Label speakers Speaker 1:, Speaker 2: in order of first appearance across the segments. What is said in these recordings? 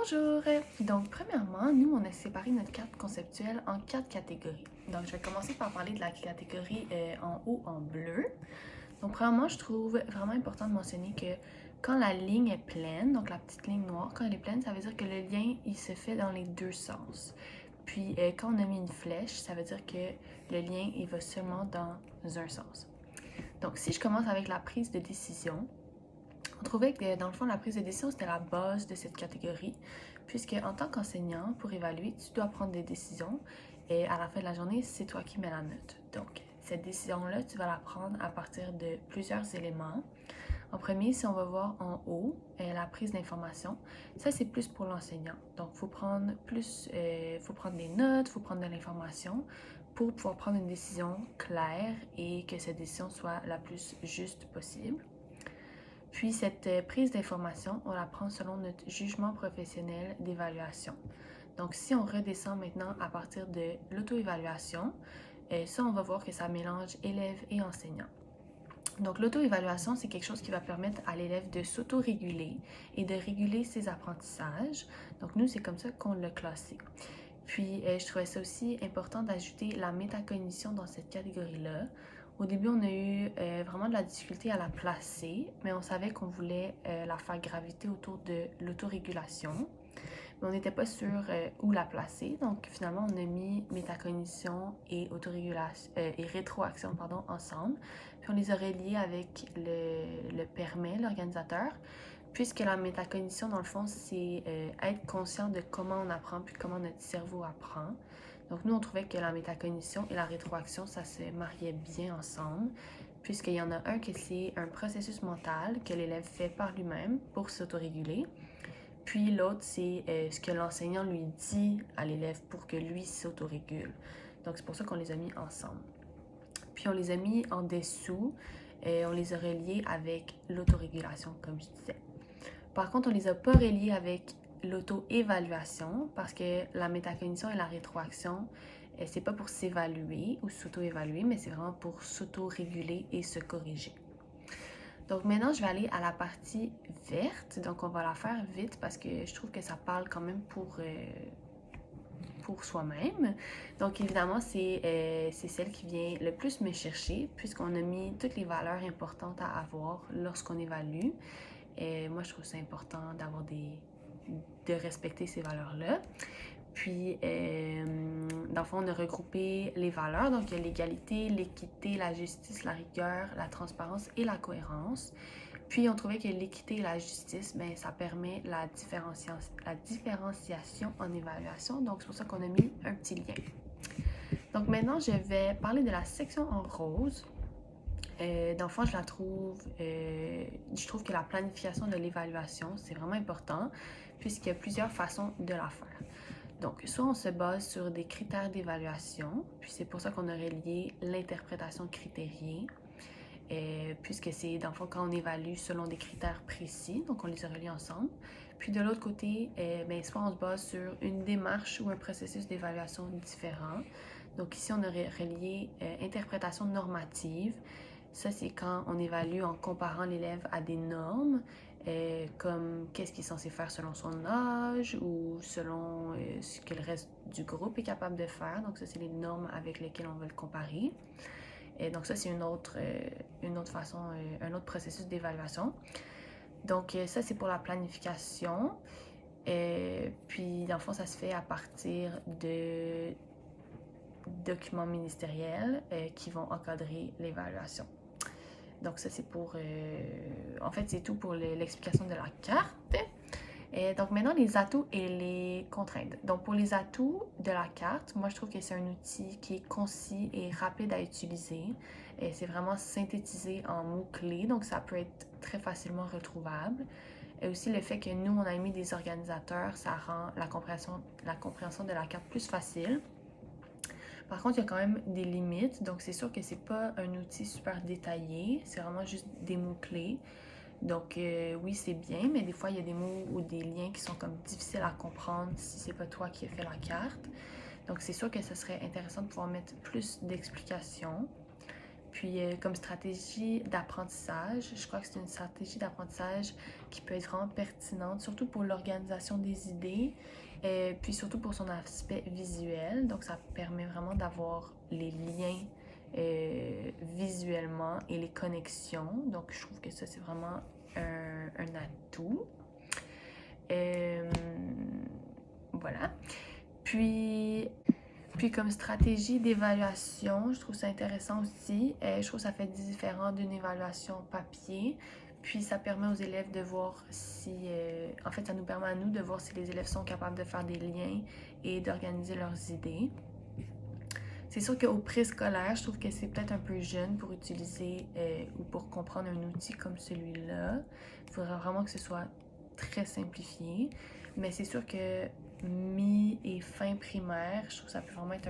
Speaker 1: Bonjour! Donc, premièrement, nous, on a séparé notre carte conceptuelle en 4 catégories. Donc, je vais commencer par parler de la catégorie en haut en bleu. Donc, premièrement, je trouve vraiment important de mentionner que quand la ligne est pleine, donc la petite ligne noire, quand elle est pleine, ça veut dire que le lien, il se fait dans les deux sens. Puis, quand on a mis une flèche, ça veut dire que le lien, il va seulement dans un sens. Donc, si je commence avec la prise de décision, on trouvait que dans le fond, la prise de décision, c'était la base de cette catégorie, puisque en tant qu'enseignant, pour évaluer, tu dois prendre des décisions et à la fin de la journée, c'est toi qui mets la note. Donc, cette décision-là, tu vas la prendre à partir de plusieurs éléments. En premier, si on va voir en haut, la prise d'information, ça c'est plus pour l'enseignant. Donc, il faut prendre des notes, il faut prendre de l'information pour pouvoir prendre une décision claire et que cette décision soit la plus juste possible. Puis cette prise d'information, on la prend selon notre jugement professionnel d'évaluation. Donc si on redescend maintenant à partir de l'auto-évaluation, ça on va voir que ça mélange élève et enseignant. Donc l'auto-évaluation, c'est quelque chose qui va permettre à l'élève de s'auto-réguler et de réguler ses apprentissages. Donc nous, c'est comme ça qu'on l'a classé. Puis je trouvais ça aussi important d'ajouter la métacognition dans cette catégorie-là. Au début, on a eu vraiment de la difficulté à la placer, mais on savait qu'on voulait la faire graviter autour de l'autorégulation. Mais on n'était pas sûr où la placer. Donc, finalement, on a mis métacognition et et rétroaction ensemble. Puis, on les a reliés avec le permet, l'organisateur, puisque la métacognition, dans le fond, c'est être conscient de comment on apprend puis comment notre cerveau apprend. Donc, nous, on trouvait que la métacognition et la rétroaction, ça se mariait bien ensemble, puisqu'il y en a un que c'est un processus mental que l'élève fait par lui-même pour s'autoréguler. Puis l'autre, c'est ce que l'enseignant lui dit à l'élève pour que lui s'autorégule. Donc, c'est pour ça qu'on les a mis ensemble. Puis, on les a mis en dessous et on les a reliés avec l'autorégulation, comme je disais. Par contre, on les a pas reliés avec l'auto-évaluation parce que la métacognition et la rétroaction, c'est pas pour s'évaluer ou s'auto-évaluer, mais c'est vraiment pour s'auto-réguler et se corriger. Donc maintenant, je vais aller à la partie verte. Donc on va la faire vite parce que je trouve que ça parle quand même pour soi-même. Donc évidemment, c'est celle qui vient le plus me chercher puisqu'on a mis toutes les valeurs importantes à avoir lorsqu'on évalue. Et moi, je trouve ça important de respecter ces valeurs-là. Puis, dans le fond, on a regroupé les valeurs. Donc, il y a l'égalité, l'équité, la justice, la rigueur, la transparence et la cohérence. Puis, on trouvait que l'équité et la justice, bien, ça permet la différenciation en évaluation. Donc, c'est pour ça qu'on a mis un petit lien. Donc, maintenant, je vais parler de la section en rose. Dans le fond, je trouve que la planification de l'évaluation, c'est vraiment important puisqu'il y a plusieurs façons de la faire. Donc, soit on se base sur des critères d'évaluation, puis c'est pour ça qu'on a relié l'interprétation critériée, puisque c'est, dans le fond, quand on évalue selon des critères précis, donc on les a reliés ensemble. Puis de l'autre côté, soit on se base sur une démarche ou un processus d'évaluation différent. Donc ici, on a relié interprétation normative. Ça, c'est quand on évalue en comparant l'élève à des normes, comme qu'est-ce qu'il est censé faire selon son âge ou selon ce que le reste du groupe est capable de faire. Donc ça, c'est les normes avec lesquelles on veut le comparer. Et donc ça, c'est une autre façon, un autre processus d'évaluation. Donc ça, c'est pour la planification. Puis, dans le fond, ça se fait à partir de documents ministériels qui vont encadrer l'évaluation. Donc ça, c'est pour... en fait, c'est tout pour l'explication de la carte. Et donc maintenant, les atouts et les contraintes. Donc pour les atouts de la carte, moi je trouve que c'est un outil qui est concis et rapide à utiliser. Et c'est vraiment synthétisé en mots-clés, donc ça peut être très facilement retrouvable. Et aussi le fait que nous, on a mis des organisateurs, ça rend la compréhension de la carte plus facile. Par contre, il y a quand même des limites, donc c'est sûr que c'est pas un outil super détaillé, c'est vraiment juste des mots-clés. Donc oui, c'est bien, mais des fois, il y a des mots ou des liens qui sont comme difficiles à comprendre si c'est pas toi qui as fait la carte. Donc c'est sûr que ce serait intéressant de pouvoir mettre plus d'explications. Puis comme stratégie d'apprentissage, je crois que c'est une stratégie d'apprentissage qui peut être vraiment pertinente, surtout pour l'organisation des idées, puis surtout pour son aspect visuel. Donc ça permet vraiment d'avoir les liens visuellement et les connexions. Donc je trouve que ça c'est vraiment un atout. Voilà. Puis comme stratégie d'évaluation, je trouve ça intéressant aussi. Je trouve que ça fait différent d'une évaluation papier. Puis ça permet aux élèves de voir si... en fait, ça nous permet à nous de voir si les élèves sont capables de faire des liens et d'organiser leurs idées. C'est sûr qu'au préscolaire, je trouve que c'est peut-être un peu jeune pour utiliser ou pour comprendre un outil comme celui-là. Il faudrait vraiment que ce soit très simplifié. Mais c'est sûr que mi et fin primaire, je trouve que ça peut vraiment être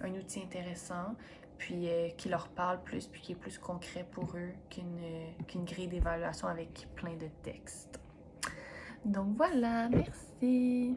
Speaker 1: un outil intéressant, puis qui leur parle plus, puis qui est plus concret pour eux qu'une grille d'évaluation avec plein de textes. Donc voilà, merci!